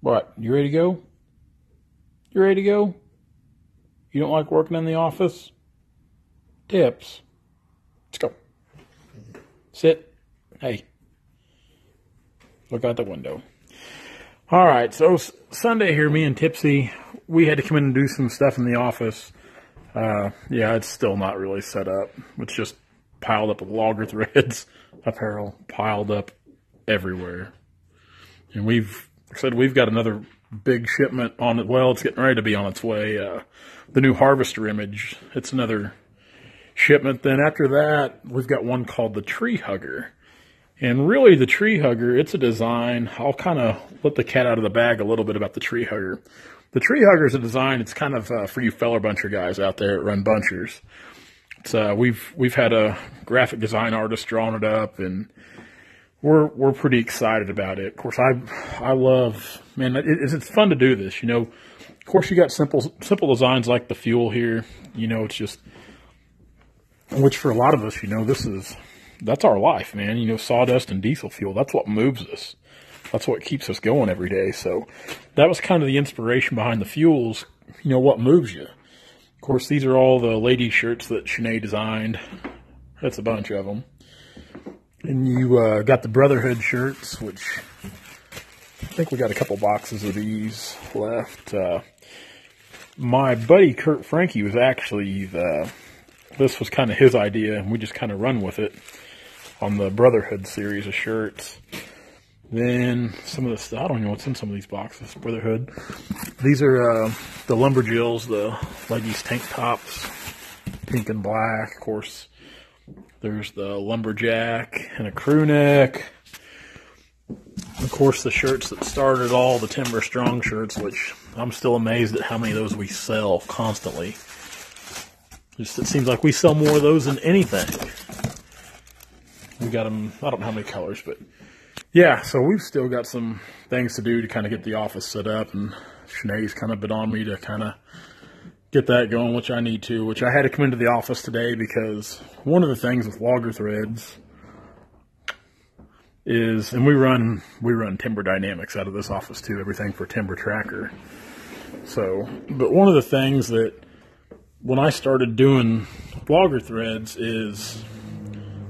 What? You ready to go? You ready to go? You don't like working in the office? Tips. Let's go. Sit. Hey. Look out the window. All right, so Sunday here, me and Tipsy, we had to come in and do some stuff in the office. Yeah, it's still not really set up. It's just piled up with logger threads, apparel piled up everywhere. And we've got another big shipment on it. Well, it's getting ready to be on its way. The new harvester image, it's another shipment. Then after that, we've got one called the Tree Hugger. And really, the Tree Hugger, it's a design. I'll kind of let the cat out of the bag a little bit about the Tree Hugger. The Tree Hugger is a design. It's kind of for you feller buncher guys out there that run bunchers. It's we've had a graphic design artist drawing it up, and we're pretty excited about it. Of course, I love, man. It's fun to do this. You know, of course, you got simple designs like the fuel here. You know, it's just, which for a lot of us, you know, that's our life, man. You know, sawdust and diesel fuel, that's what moves us. That's what keeps us going every day. So that was kind of the inspiration behind the fuels, you know, what moves you. Of course, these are all the lady shirts that Shanae designed. That's a bunch of them. And you got the Brotherhood shirts, which I think we got a couple boxes of these left. My buddy Kurt Frankie was actually this was kind of his idea, and we just kind of run with it on the Brotherhood series of shirts. Then some of the stuff, I don't know what's in some of these boxes. Brotherhood. These are the Lumberjills, the ladies tank tops, pink and black. Of course, there's the Lumberjack and a crew neck. Of course, the shirts that started all, the Timber Strong shirts, which I'm still amazed at how many of those we sell constantly. It seems like we sell more of those than anything. We got them, I don't know how many colors, but yeah, so we've still got some things to do to kind of get the office set up, and Shanae's kind of been on me to kind of get that going, which I need to, which I had to come into the office today because one of the things with logger threads is, and we run Timber Dynamics out of this office too, everything for Timber Tracker. So, but one of the things that when I started doing logger threads is,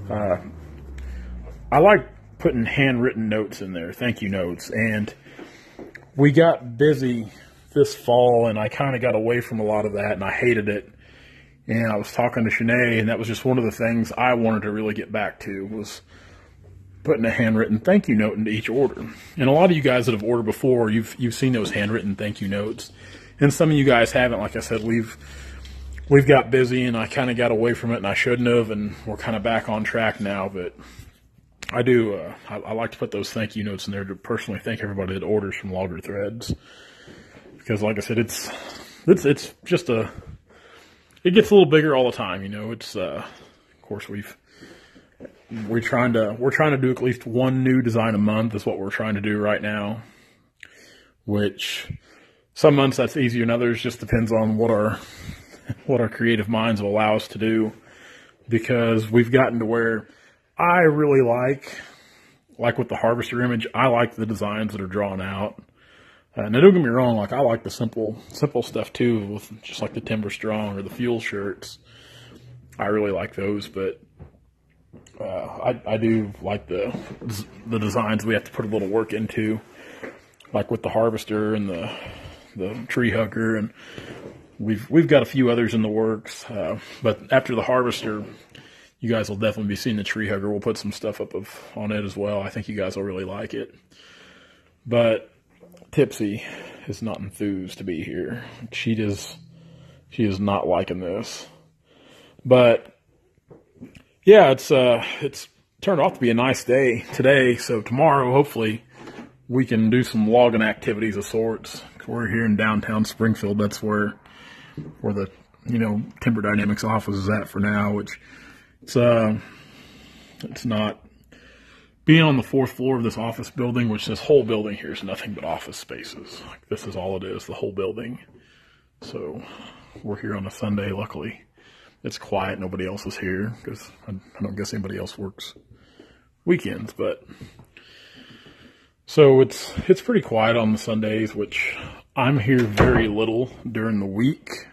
I like putting handwritten notes in there, thank you notes, and we got busy this fall, and I kind of got away from a lot of that, and I hated it. And I was talking to Shanae, and that was just one of the things I wanted to really get back to, was putting a handwritten thank you note into each order. And a lot of you guys that have ordered before, you've seen those handwritten thank you notes, and some of you guys haven't. Like I said, we've got busy, and I kind of got away from it, and I shouldn't have, and we're kind of back on track now. But I do, I like to put those thank you notes in there to personally thank everybody that orders from Logger Threads. Because like I said, it's just it gets a little bigger all the time, you know. It's, of course, we're trying to do at least one new design a month is what we're trying to do right now. Which, some months that's easier than others, just depends on what our creative minds will allow us to do. Because we've gotten to where I really like with the harvester image, I like the designs that are drawn out. Now don't get me wrong, like I like the simple stuff too, with just like the Timber Strong or the Fuel shirts. I really like those, but I do like the designs we have to put a little work into, like with the harvester and the Tree Hugger, and we've got a few others in the works. But after the harvester, you guys will definitely be seeing the Tree Hugger. We'll put some stuff up on it as well. I think you guys will really like it. But Tipsy is not enthused to be here. She is not liking this. But yeah, it's turned out to be a nice day today. So tomorrow, hopefully, we can do some logging activities of sorts. We're here in downtown Springfield. That's where the Timber Dynamics office is at for now, which it's not being on the 4th floor of this office building, which this whole building here is nothing but office spaces. Like, this is all it is, the whole building. So we're here on a Sunday. Luckily, it's quiet. Nobody else is here because I don't guess anybody else works weekends. But So it's pretty quiet on the Sundays, which I'm here very little during the week.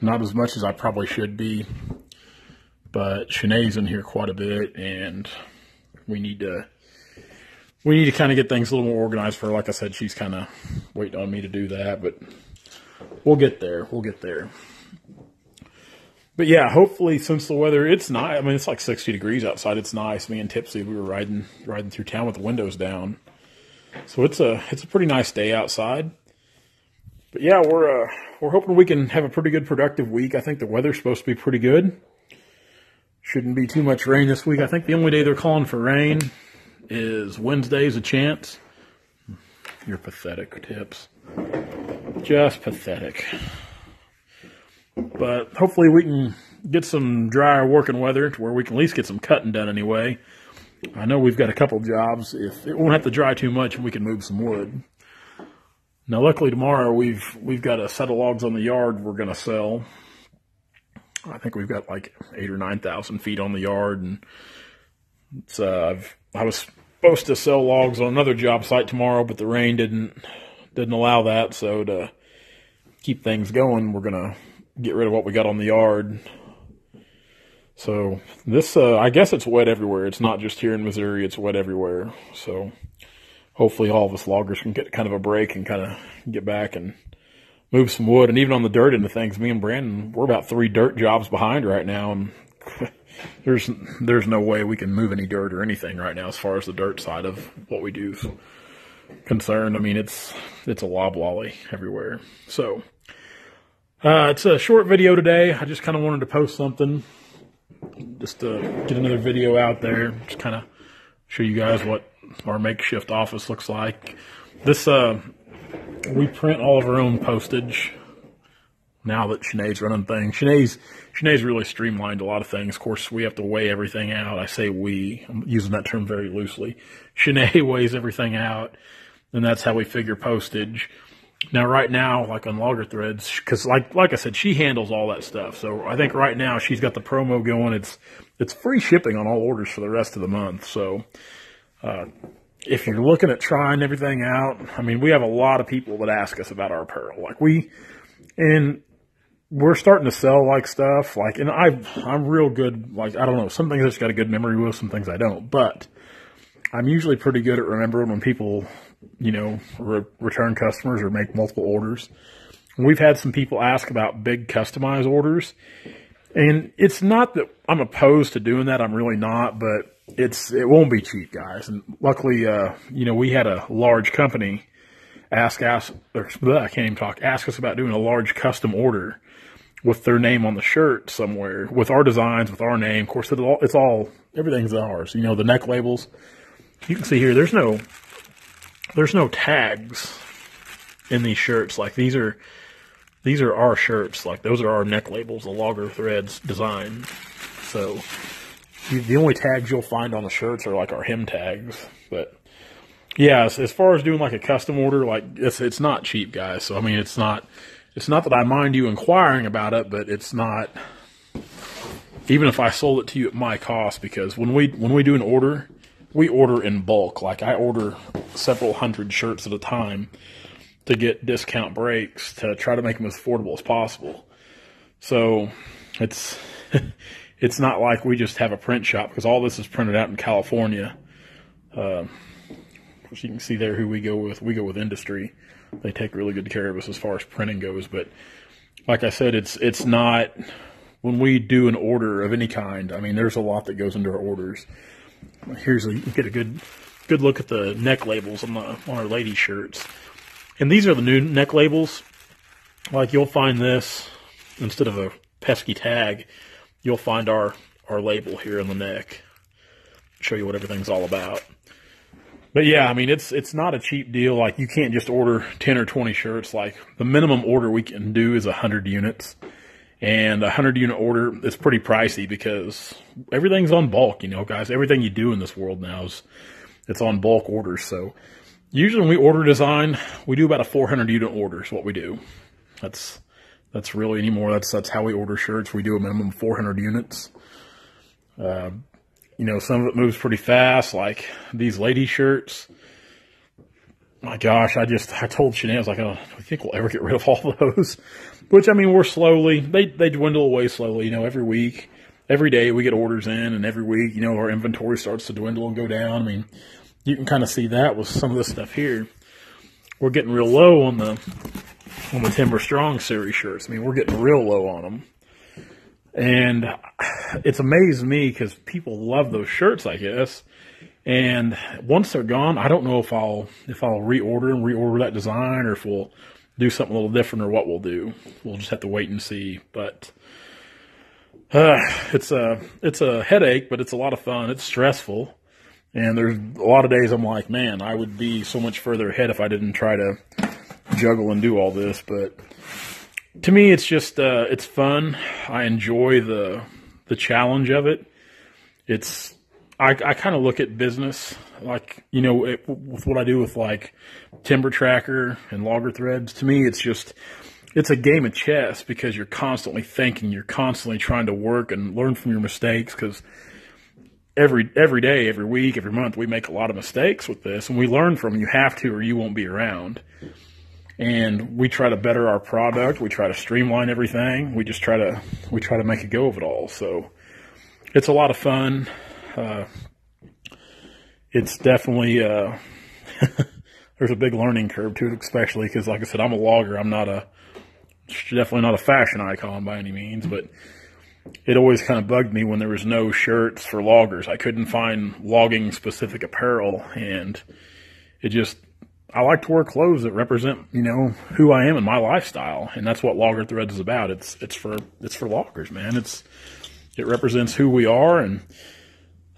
Not as much as I probably should be. But Shanae's in here quite a bit, and we need to kind of get things a little more organized for her. Like I said, she's kind of waiting on me to do that, but we'll get there. We'll get there. But yeah, hopefully, since the weather, it's nice. I mean, it's like 60 degrees outside. It's nice. Me and Tipsy, we were riding through town with the windows down. So it's a pretty nice day outside. But yeah, we're hoping we can have a pretty good productive week. I think the weather's supposed to be pretty good. Shouldn't be too much rain this week. I think the only day they're calling for rain is Wednesday's a chance. You're pathetic, Tips. Just pathetic. But hopefully we can get some drier working weather to where we can at least get some cutting done anyway. I know we've got a couple jobs. If it won't have to dry too much, we can move some wood. Now, luckily tomorrow we've got a set of logs on the yard we're going to sell. I think we've got like 8,000 or 9,000 feet on the yard, and it's I was supposed to sell logs on another job site tomorrow, but the rain didn't allow that. So to keep things going, we're gonna get rid of what we got on the yard. So this, I guess it's wet everywhere. It's not just here in Missouri, it's wet everywhere. So hopefully all of us loggers can get kind of a break and kind of get back and move some wood. And even on the dirt end of things, me and Brandon, we're about 3 dirt jobs behind right now. And there's no way we can move any dirt or anything right now as far as the dirt side of what we do is concerned. I mean, it's a loblolly everywhere. So it's a short video today. I just kind of wanted to post something just to get another video out there, just kind of show you guys what our makeshift office looks like. This we print all of our own postage now that Shanae's running things. Shanae's really streamlined a lot of things. Of course, we have to weigh everything out. I say we. I'm using that term very loosely. Shanae weighs everything out, and that's how we figure postage. Now, right now, like on Logger Threads, because like I said, she handles all that stuff. So I think right now she's got the promo going. It's free shipping on all orders for the rest of the month. So if you're looking at trying everything out, I mean, we have a lot of people that ask us about our apparel. And we're starting to sell like stuff. And I'm real good. Like, I don't know, some things I just got a good memory with, some things I don't. But I'm usually pretty good at remembering when people, return customers or make multiple orders. We've had some people ask about big customized orders. And it's not that I'm opposed to doing that. I'm really not, but it won't be cheap, guys. And luckily, we had a large company ask us about doing a large custom order with their name on the shirt somewhere, with our designs, with our name. Of course, everything's ours. The neck labels. You can see here, there's no tags in these shirts. Like these are our shirts. Like those are our neck labels, the Logger Threads design. So the only tags you'll find on the shirts are like our hem tags. But yeah, as far as doing like a custom order, like it's not cheap, guys. So I mean, it's not that I mind you inquiring about it, but it's not. Even if I sold it to you at my cost, because when we do an order, we order in bulk. Like I order several hundred shirts at a time to get discount breaks to try to make them as affordable as possible. So it's not like we just have a print shop, because all this is printed out in California. As you can see there who we go with. We go with Industry. They take really good care of us as far as printing goes. But like I said, it's not, when we do an order of any kind, I mean, there's a lot that goes into our orders. You get a good look at the neck labels on our lady shirts. And these are the new neck labels. Like you'll find this, instead of a pesky tag, you'll find our label here on the neck. Show you what everything's all about. But yeah, I mean, it's not a cheap deal. Like you can't just order 10 or 20 shirts. Like the minimum order we can do is 100 units. And a 100-unit order is pretty pricey because everything's on bulk, guys. Everything you do in this world now it's on bulk orders. So usually when we order design, we do about a 400-unit order is what we do. That's really anymore. That's how we order shirts. We do a minimum of 400 units. Some of it moves pretty fast, like these lady shirts. my gosh, I told Shanae, I was like, oh, I think we'll ever get rid of all those. Which, I mean, we're slowly, they dwindle away slowly, every week. Every day we get orders in, and every week, our inventory starts to dwindle and go down. I mean, you can kind of see that with some of this stuff here. We're getting real low on the Timber Strong series shirts. I mean, we're getting real low on them. And it's amazed me because people love those shirts, I guess. And once they're gone, I don't know if I'll reorder that design, or if we'll do something a little different, or what we'll do. We'll just have to wait and see. But it's a headache, but it's a lot of fun. It's stressful, and there's a lot of days I'm like, man, I would be so much further ahead if I didn't try to juggle and do all this. But to me, it's just it's fun. I enjoy the challenge of it. I kind of look at business like, with what I do with like Timber Tracker and Logger Threads. To me, it's a game of chess, because you're constantly thinking, you're constantly trying to work and learn from your mistakes, because every day, every week, every month, we make a lot of mistakes with this, and we learn from them. You have to, or you won't be around. And we try to better our product. We try to streamline everything. We try to make a go of it all. So it's a lot of fun. It's definitely, there's a big learning curve to it, especially because, like I said, I'm a logger. I'm definitely not a fashion icon by any means, but it always kind of bugged me when there was no shirts for loggers. I couldn't find logging specific apparel, and I like to wear clothes that represent, who I am and my lifestyle, and that's what Logger Threads is about. It's for loggers, man. It represents who we are, and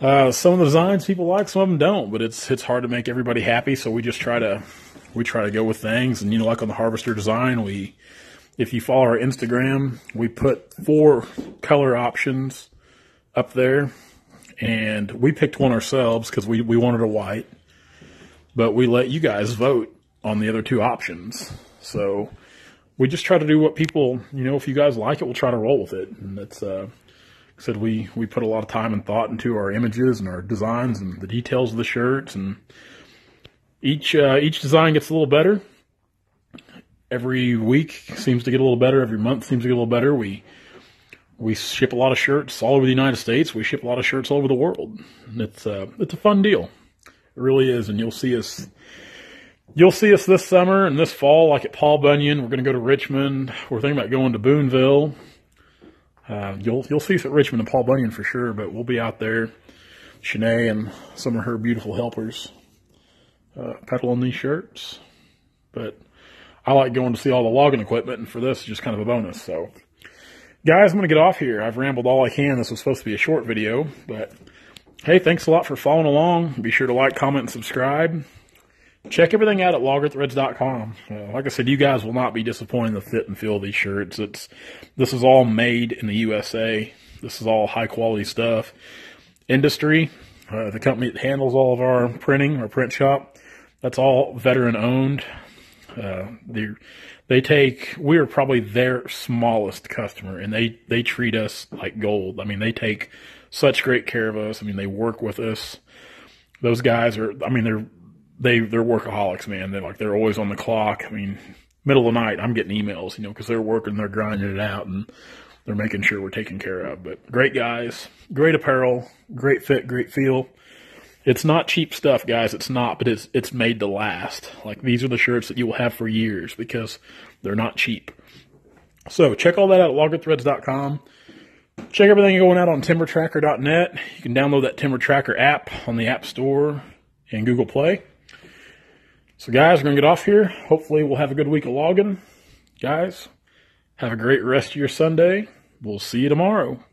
some of the designs people like, some of them don't, but it's hard to make everybody happy, so we try to go with things. And like on the Harvester design, if you follow our Instagram, we put 4 color options up there, and we picked one ourselves because we wanted a white, but we let you guys vote on the other 2 options. So we just try to do what people, if you guys like it, we'll try to roll with it. And that's said we put a lot of time and thought into our images and our designs and the details of the shirts, and each design gets a little better. Every week seems to get a little better. Every month seems to get a little better. We ship a lot of shirts all over the United States. We ship a lot of shirts all over the world. And it's a fun deal. It really is. And you'll see us this summer and this fall, like at Paul Bunyan. We're going to go to Richmond. We're thinking about going to Boonville. You'll see us at Richmond and Paul Bunyan for sure, but we'll be out there, Shanae and some of her beautiful helpers, peddling these shirts. But I like going to see all the logging equipment, and for this, it's just kind of a bonus. So, guys, I'm going to get off here. I've rambled all I can. This was supposed to be a short video, but hey, thanks a lot for following along. Be sure to like, comment, and subscribe. Check everything out at loggerthreads.com. Like I said, you guys will not be disappointed in the fit and feel of these shirts. This is all made in the USA. This is all high quality stuff. Industry, the company that handles all of our printing, our print shop, that's all veteran owned. We are probably their smallest customer, and they treat us like gold. I mean, they take such great care of us. I mean, they work with us. Those guys are, I mean, they're workaholics, man. They're always on the clock. I mean, middle of the night, I'm getting emails, because they're working, they're grinding it out, and they're making sure we're taken care of. But great guys, great apparel, great fit, great feel. It's not cheap stuff, guys. It's not, but it's made to last. Like, these are the shirts that you will have for years because they're not cheap. So check all that out at loggerthreads.com. Check everything going out on timbertracker.net. You can download that Timber Tracker app on the App Store and Google Play. So, guys, we're going to get off here. Hopefully, we'll have a good week of logging. Guys, have a great rest of your Sunday. We'll see you tomorrow.